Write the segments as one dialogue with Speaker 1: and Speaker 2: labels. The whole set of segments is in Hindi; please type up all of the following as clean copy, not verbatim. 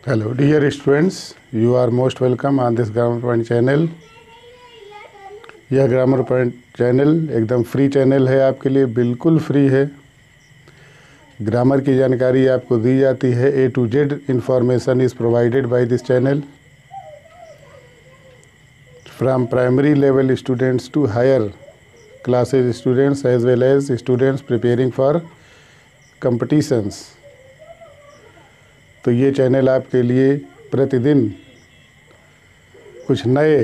Speaker 1: Hello dear students, you are most welcome on this Grammar Point channel। यह ग्रामर पॉइंट चैनल एकदम फ्री चैनल है, आपके लिए बिल्कुल फ्री है। ग्रामर की जानकारी आपको दी जाती है, A to Z information is provided by this channel from primary level students to higher classes students as well as students preparing for competitions. तो ये चैनल आपके लिए प्रतिदिन कुछ नए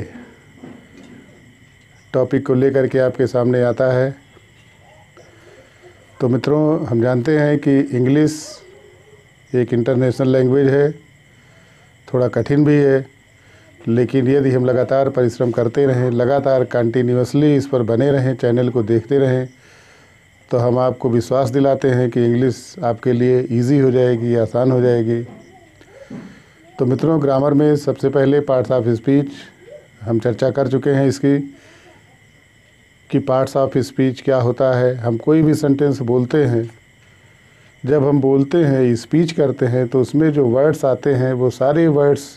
Speaker 1: टॉपिक को लेकर के आपके सामने आता है। तो मित्रों, हम जानते हैं कि इंग्लिश एक इंटरनेशनल लैंग्वेज है, थोड़ा कठिन भी है, लेकिन यदि हम लगातार परिश्रम करते रहें, लगातार कंटिन्यूअसली इस पर बने रहें, चैनल को देखते रहें, तो हम आपको विश्वास दिलाते हैं कि इंग्लिश आपके लिए इजी हो जाएगी, आसान हो जाएगी। तो मित्रों, ग्रामर में सबसे पहले पार्ट्स ऑफ स्पीच हम चर्चा कर चुके हैं इसकी कि पार्ट्स ऑफ स्पीच क्या होता है। हम कोई भी सेंटेंस बोलते हैं, जब हम बोलते हैं, स्पीच करते हैं, तो उसमें जो वर्ड्स आते हैं वो सारे वर्ड्स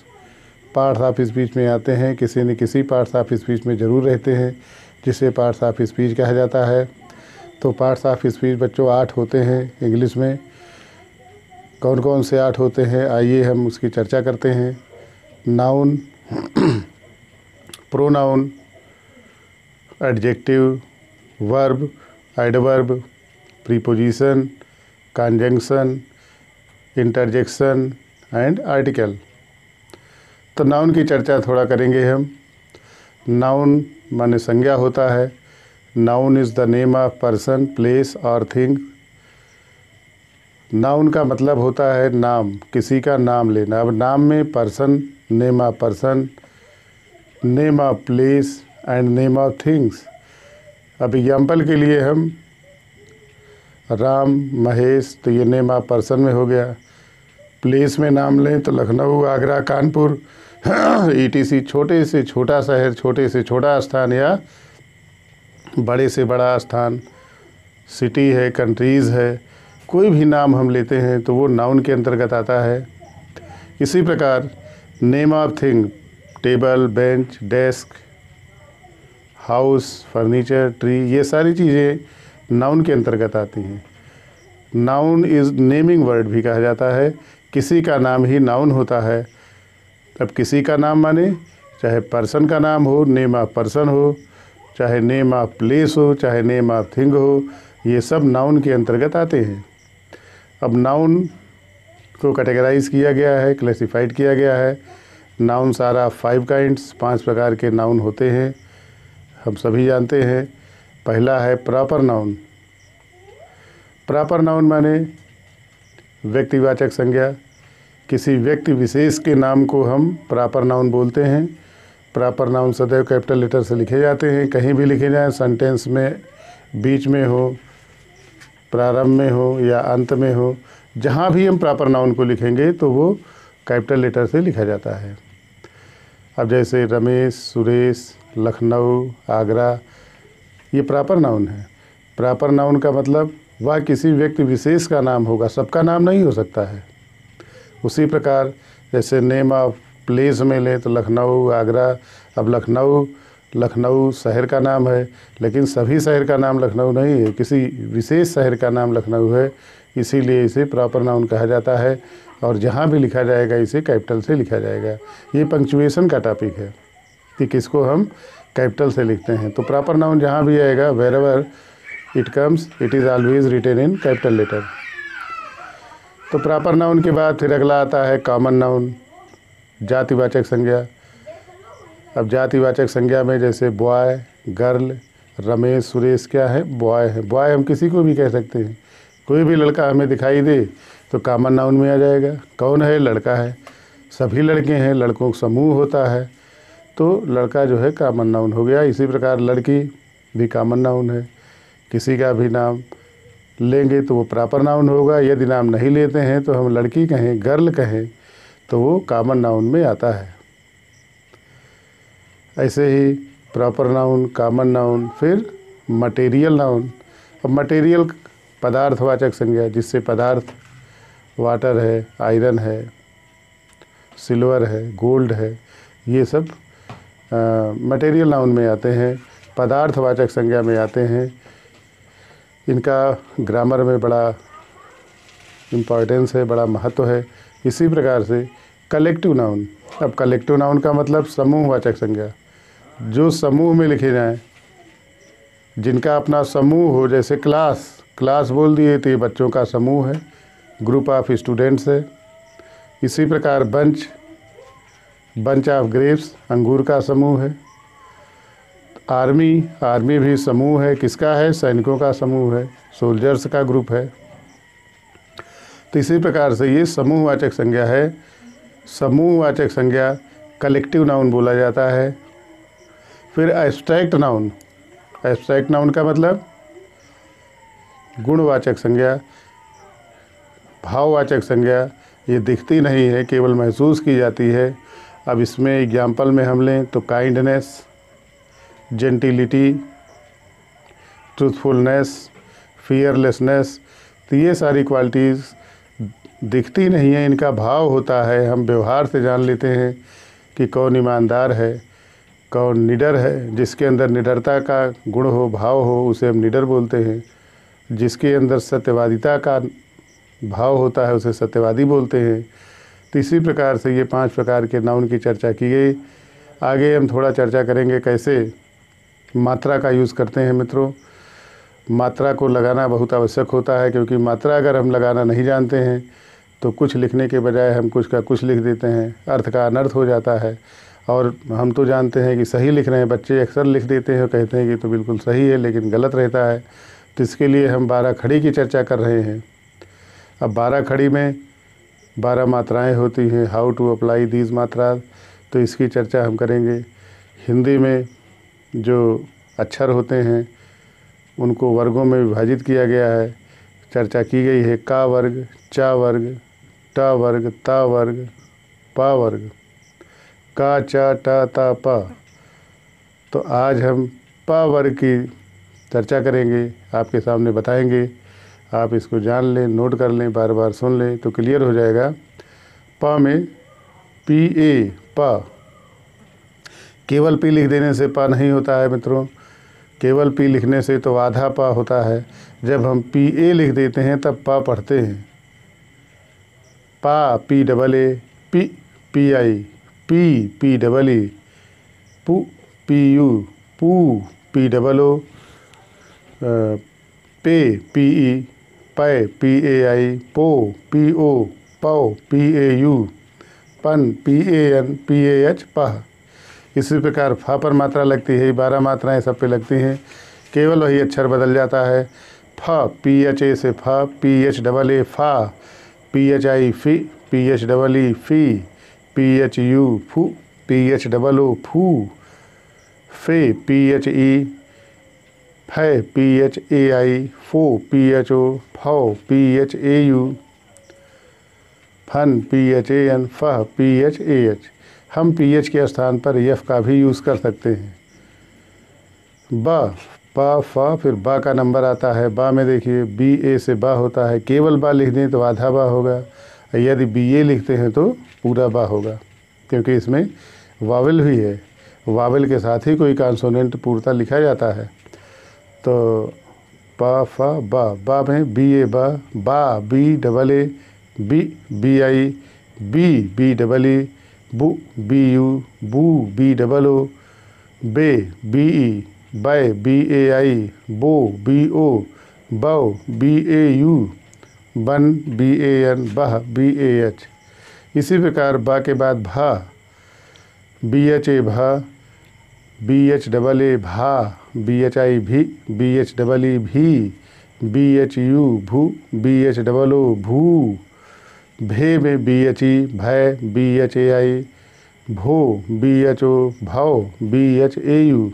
Speaker 1: पार्ट्स ऑफ स्पीच में आते हैं, किसी न किसी पार्ट्स ऑफ स्पीच में ज़रूर रहते हैं, जिसे पार्ट्स ऑफ स्पीच कहा जाता है। तो पार्ट्स ऑफ स्पीच बच्चों 8 होते हैं इंग्लिश में। कौन कौन से 8 होते हैं, आइए हम उसकी चर्चा करते हैं। Noun, pronoun, adjective, verb, adverb, preposition, conjunction, interjection and article. तो नाउन की चर्चा थोड़ा करेंगे हम। नाउन माने संज्ञा होता है। Noun is the name of person, place और थिंग। नाउन का मतलब होता है नाम, किसी का नाम लेना। अब नाम में person, name of person, name of place and name of things. अब एग्जाम्पल के लिए हम राम, महेश, तो ये नेम ऑफ पर्सन में हो गया। प्लेस में नाम लें तो लखनऊ, आगरा, कानपुर ETC, छोटे से छोटा शहर, छोटे से छोटा स्थान या बड़े से बड़ा स्थान, सिटी है, कंट्रीज़ है, कोई भी नाम हम लेते हैं तो वो नाउन के अंतर्गत आता है। इसी प्रकार name of thing, table, bench, desk, house, furniture, tree, ये सारी चीज़ें नाउन के अंतर्गत आती हैं। नाउन इज़ नेमिंग वर्ड भी कहा जाता है। किसी का नाम ही नाउन होता है। अब किसी का नाम माने चाहे पर्सन का नाम हो, नेम ऑफ पर्सन हो, चाहे नेम ऑफ प्लेस हो, चाहे नेम ऑफ थिंग हो, ये सब नाउन के अंतर्गत आते हैं। अब नाउन को कैटेगराइज किया गया है, क्लासिफाइड किया गया है। नाउन सारा 5 काइंड्स, 5 प्रकार के नाउन होते हैं, हम सभी जानते हैं। पहला है प्रॉपर नाउन। प्रॉपर नाउन माने व्यक्तिवाचक संज्ञा। किसी व्यक्ति विशेष के नाम को हम प्रॉपर नाउन बोलते हैं। प्रॉपर नाउन सदैव कैपिटल लेटर से लिखे जाते हैं, कहीं भी लिखे जाएं, सेंटेंस में बीच में हो, प्रारंभ में हो या अंत में हो, जहाँ भी हम प्रॉपर नाउन को लिखेंगे तो वो कैपिटल लेटर से लिखा जाता है। अब जैसे रमेश, सुरेश, लखनऊ, आगरा, ये प्रॉपर नाउन है। प्रॉपर नाउन का मतलब वह किसी व्यक्ति विशेष का नाम होगा, सबका नाम नहीं हो सकता है। उसी प्रकार जैसे नेम ऑफ प्लेस में लें तो लखनऊ, आगरा। अब लखनऊ शहर का नाम है, लेकिन सभी शहर का नाम लखनऊ नहीं है, किसी विशेष शहर का नाम लखनऊ है, इसीलिए इसे प्रॉपर नाउन कहा जाता है। और जहाँ भी लिखा जाएगा इसे कैपिटल से लिखा जाएगा। ये पंक्चुएशन का टॉपिक है कि किसको हम कैपिटल से लिखते हैं। तो प्रॉपर नाउन जहाँ भी आएगा, wherever it comes, it is always written in capital letter. तो प्रॉपर नाउन के बाद फिर अगला आता है कॉमन नाउन, जातिवाचक संज्ञा। अब जातिवाचक संज्ञा में जैसे बॉय, गर्ल, रमेश, सुरेश क्या है, बॉय है। बॉय हम किसी को भी कह सकते हैं। कोई भी लड़का हमें दिखाई दे तो कॉमन नाउन में आ जाएगा। कौन है, लड़का है। सभी लड़के हैं, लड़कों का समूह होता है, तो लड़का जो है कॉमन नाउन हो गया। इसी प्रकार लड़की भी कॉमन नाउन है। किसी का भी नाम लेंगे तो वो प्रॉपर नाउन होगा। यदि नाम नहीं लेते हैं तो हम लड़की कहें, गर्ल कहें, तो वो कॉमन नाउन में आता है। ऐसे ही प्रॉपर नाउन, कॉमन नाउन, फिर मटेरियल नाउन। अब मटेरियल पदार्थवाचक संज्ञा, जिससे पदार्थ वाटर है, आयरन है, सिल्वर है, गोल्ड है, ये सब मटेरियल नाउन में आते हैं, पदार्थवाचक संज्ञा में आते हैं। इनका ग्रामर में बड़ा इम्पॉर्टेंस है, बड़ा महत्व है। इसी प्रकार से कलेक्टिव नाउन। अब कलेक्टिव नाउन का मतलब समूहवाचक संज्ञा, जो समूह में लिखे जाएं, जिनका अपना समूह हो। जैसे क्लास, क्लास बोल दिए तो ये बच्चों का समूह है, ग्रुप ऑफ स्टूडेंट्स है। इसी प्रकार बंच, बंच ऑफ ग्रेप्स, अंगूर का समूह है। आर्मी, आर्मी भी समूह है, किसका है? सैनिकों का समूह है, सोल्जर्स का ग्रुप है। तो इसी प्रकार से ये समूहवाचक संज्ञा है। समूहवाचक संज्ञा कलेक्टिव नाउन बोला जाता है। फिर एब्स्ट्रैक्ट नाउन। एब्स्ट्रैक्ट नाउन का मतलब गुणवाचक संज्ञा, भाववाचक संज्ञा। ये दिखती नहीं है, केवल महसूस की जाती है। अब इसमें एग्जाम्पल में हम लें तो काइंडनेस, जेंटिलिटी, ट्रूथफुलनेस, फियरलेसनेस। तो ये सारी क्वालिटीज़ दिखती नहीं है, इनका भाव होता है। हम व्यवहार से जान लेते हैं कि कौन ईमानदार है, कौन निडर है। जिसके अंदर निडरता का गुण हो, भाव हो, उसे हम निडर बोलते हैं। जिसके अंदर सत्यवादिता का भाव होता है उसे सत्यवादी बोलते हैं। तो इसी प्रकार से ये 5 प्रकार के नाउन की चर्चा की गई। आगे हम थोड़ा चर्चा करेंगे कैसे मात्रा का यूज़ करते हैं। मित्रों, मात्रा को लगाना बहुत आवश्यक होता है, क्योंकि मात्रा अगर हम लगाना नहीं जानते हैं तो कुछ लिखने के बजाय हम कुछ का कुछ लिख देते हैं, अर्थ का अनर्थ हो जाता है। और हम तो जानते हैं कि सही लिख रहे हैं, बच्चे अक्सर लिख देते हैं और कहते हैं कि तो बिल्कुल सही है, लेकिन गलत रहता है। तो इसके लिए हम 12 खड़ी की चर्चा कर रहे हैं। अब 12 खड़ी में 12 मात्राएं होती हैं। हाउ टू अप्लाई दीज मात्रा, तो इसकी चर्चा हम करेंगे। हिंदी में जो अक्षर होते हैं उनको वर्गों में विभाजित किया गया है, चर्चा की गई है। का वर्ग, चा वर्ग, टा वर्ग, ता वर्ग, पा वर्ग, का, चा, टा, ता, पा। तो आज हम पा वर्ग की चर्चा करेंगे, आपके सामने बताएंगे। आप इसको जान लें, नोट कर लें, बार बार सुन लें तो क्लियर हो जाएगा। पा में पी ए, पा। केवल पी लिख देने से पा नहीं होता है मित्रों। केवल पी लिखने से तो आधा पा होता है। जब हम पी ए लिख देते हैं तब पा पढ़ते हैं। पा, P double A, P, P I, P, P double E, पू, पी यू, पू, पी डबल ओ, पे, पी ई, पै, पी ए आई, पो, पी ओ, पौ, पी ए यू, पन, P A N, P A H, पह। इसी प्रकार फा पर मात्रा लगती है। 12 मात्राएं सब पे लगती हैं, केवल वही अक्षर बदल जाता है। फ, पी एच ए से फ, पी एच डबल ए फा, पी एच आई फी, पी एच डबल ई फी, पी एच यू फू, पी एच डबल ओ फू, फे, पी एच ई, फै, पी एच ए आई, फो, पी एच ओ, फौ, पी एच ए यू, फन, पी एच ए एन, फह, पी एच ए एच। हम पी एच के स्थान पर एफ का भी यूज़ कर सकते हैं। बा, पा, फा, फिर बा का नंबर आता है। बा में देखिए बी ए से बा होता है। केवल बा लिख दें तो आधा बा होगा, यदि बी ए लिखते हैं तो पूरा बा होगा, क्योंकि इसमें वावल भी है। वावल के साथ ही कोई कॉन्सोनेंट पूर्णतः लिखा जाता है। तो पा, फा, बा। बा में बी ए, बा, बा, B double A, B, B I, B double E, बू, बी यू, बू, बी डबल ओ, बे, बी ई, बै, बी ए आई, बो, बी ओ, बौ, बी ए यू, बन, बी ए एन, बह, बी ए एच। इसी प्रकार बा के बाद भा, बी एच ए भा, बी एच डबल ए भा, बी एच आई भी, बी एच डबल ई भी, बी एच यू भू, बी एच डबल ओ भू। भे में बी एच ई भय, बी एच ए आई भो, बी एच ओ भौ, बी एच ए यू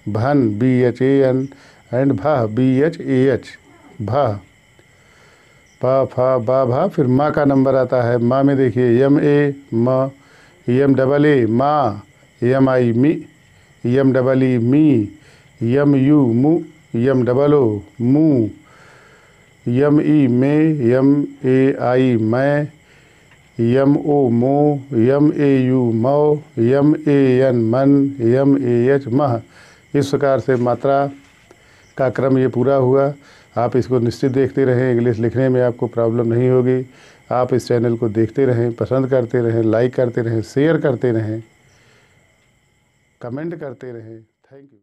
Speaker 1: भन, B H A N, and भा, बी एच ए एच, भा। पा, फा, बा, भा। फिर माँ का नंबर आता है। माँ में देखिए यम ए, म, यम डबल ए, माँ, यम आई, मी, यम डबल ई, मी, यम यू, मु, यम डबल ओ, मू, यम ई, में, यम ए आई, मैं, यम ओ मो, यम ए यू मौ, यम ए एन मन, यम ए एच मह। इस प्रकार से मात्रा का क्रम ये पूरा हुआ। आप इसको निश्चित देखते रहें, इंग्लिश लिखने में आपको प्रॉब्लम नहीं होगी। आप इस चैनल को देखते रहें, पसंद करते रहें, लाइक करते रहें, शेयर करते रहें, कमेंट करते रहें। Thank you.